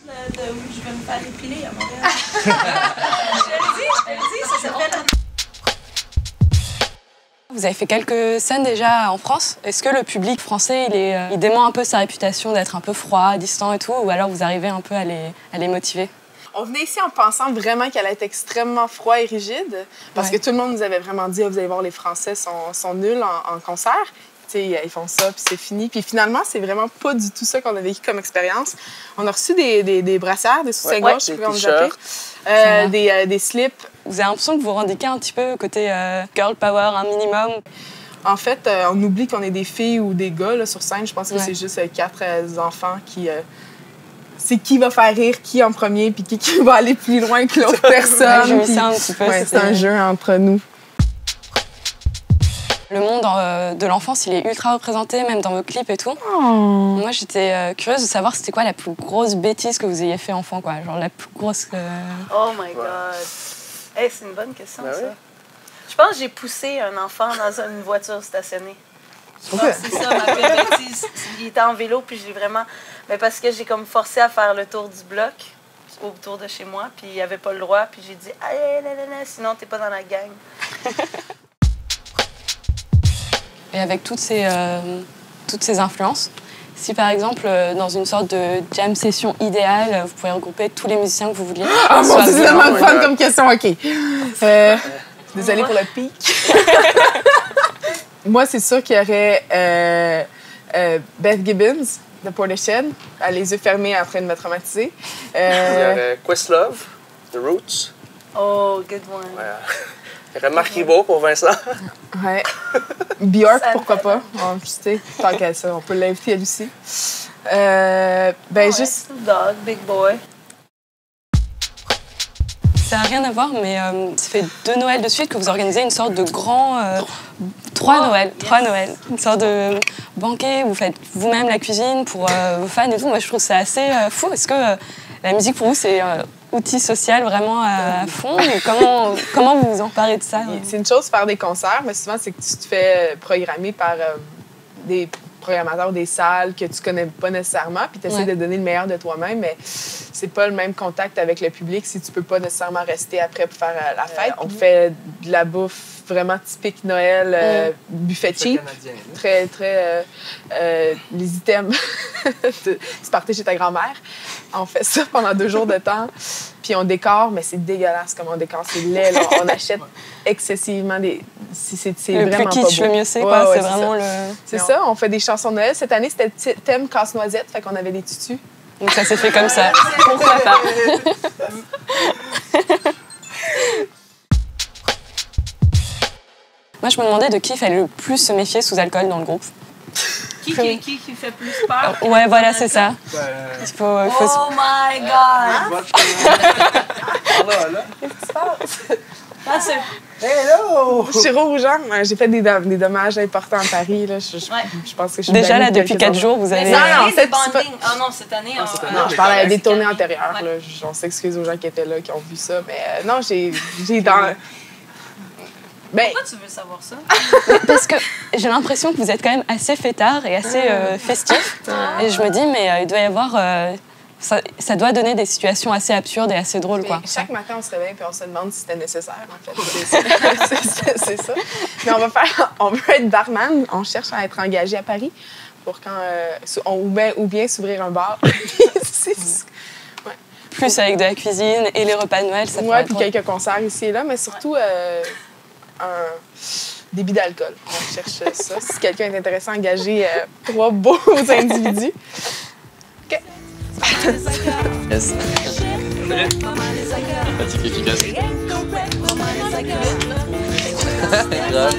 Où je vais me faire épiler à Montréal. Je le dis, ça s'appelle... Vous avez fait quelques scènes déjà en France. Est-ce que le public français, il dément un peu sa réputation d'être un peu froid, distant et tout, ou alors vous arrivez un peu à les motiver? On venait ici en pensant vraiment qu'elle allait être extrêmement froid et rigide, parce que tout le monde nous avait vraiment dit vous allez voir, les Français sont nuls en concert. T'sais, ils font ça, puis c'est fini. Puis finalement, c'est vraiment pas du tout ça qu'on a vécu comme expérience. On a reçu des brassières, des soutiens-gorge, je sais pas comment vous appelez, des slips. Vous avez l'impression que vous revendiquez un petit peu côté girl power, un minimum? En fait, on oublie qu'on est des filles ou des gars là, sur scène. Je pense que c'est juste 4 enfants qui... c'est qui va faire rire qui en premier, puis qui va aller plus loin que l'autre personne. Puis... un petit peu, c'est un jeu entre nous. Le monde de l'enfance, il est ultra représenté, même dans vos clips et tout. Oh. Moi, j'étais curieuse de savoir c'était quoi la plus grosse bêtise que vous ayez fait enfant, quoi. Genre la plus grosse... Oh my God! Hey, c'est une bonne question, ça. Je pense que j'ai poussé un enfant dans une voiture stationnée. C'est ça, ma pire bêtise. Il était en vélo, puis j'ai vraiment... Mais parce que j'ai comme forcé à faire le tour du bloc, autour de chez moi, puis il avait pas le droit, puis j'ai dit « Allez, sinon t'es pas dans la gang. » Et avec toutes ces influences, si par exemple, dans une sorte de jam session idéale, vous pouvez regrouper tous les musiciens que vous vouliez. Ah mon Dieu, c'est tellement fun comme question, OK. Désolée pour le pic. Moi, c'est sûr qu'il y aurait Beth Gibbons de Portishead, à les yeux fermés en train de me traumatiser. Il y aurait Questlove, The Roots. Oh, good one. Ouais. Il y aurait Marc Ribot pour Vincent. Ouais. Björk, pourquoi pas? Oh, tu sais, tant qu'à ça, on peut l'inviter elle aussi. Juste... Dog, Big Boy. Ça n'a rien à voir, mais ça fait 2 Noëls de suite que vous organisez une sorte de grand... 3 Noëls. Une sorte de banquet où vous faites vous-même la cuisine pour vos fans et tout. Moi, je trouve ça assez fou. Est-ce que la musique, pour vous, c'est outil social vraiment à fond? Comment vous vous emparez de ça? C'est une chose faire des concerts, mais souvent, c'est que tu te fais programmer par des programmateurs des salles que tu connais pas nécessairement, puis tu essaies de donner le meilleur de toi-même, mais c'est pas le même contact avec le public si tu peux pas nécessairement rester après pour faire la fête. On fait de la bouffe vraiment typique Noël, buffet cheap, très les items du party chez ta grand-mère. On fait ça pendant 2 jours de temps, puis on décore, mais c'est dégueulasse comme on décore, c'est laid, là. On achète excessivement des... C'est le vraiment plus kitsch, pas beau. le mieux c'est, quoi. C'est vraiment le... C'est ça, on fait des chansons de Noël. Cette année, c'était thème casse-noisette, fait qu'on avait des tutus. Donc ça s'est fait comme ça. Pourquoi pas? Moi, je me demandais de qui il fallait le plus se méfier sous alcool dans le groupe. Qui fait plus peur? Ouais, voilà, c'est ça. Il faut Oh my God! Qu'est-ce qui Hello! Chiro Rougeant, j'ai fait des dommages importants à Paris. Là. Je pense que je suis déjà là, depuis 4 jours, vous avez... Non, cette année... Non, je parlais des tournées antérieures. Là. On s'excuse aux gens qui étaient là, qui ont vu ça. Mais non, j'ai dans... Pourquoi tu veux savoir ça? Parce que j'ai l'impression que vous êtes quand même assez fêtard et assez festif. Et je me dis, mais il doit y avoir... ça doit donner des situations assez absurdes et assez drôles, quoi. Chaque matin, on se réveille et on se demande si c'était nécessaire, en fait. C'est ça. Mais on veut être barman. On cherche à être engagé à Paris pour quand... ou bien s'ouvrir un bar. Plus avec de la cuisine et les repas de Noël, ça pourrait être... puis quelques concerts ici et là, mais surtout... un débit d'alcool. On cherche ça. Si quelqu'un est intéressé à engager 3 beaux individus. OK. Yes. Pratique efficace. Grave.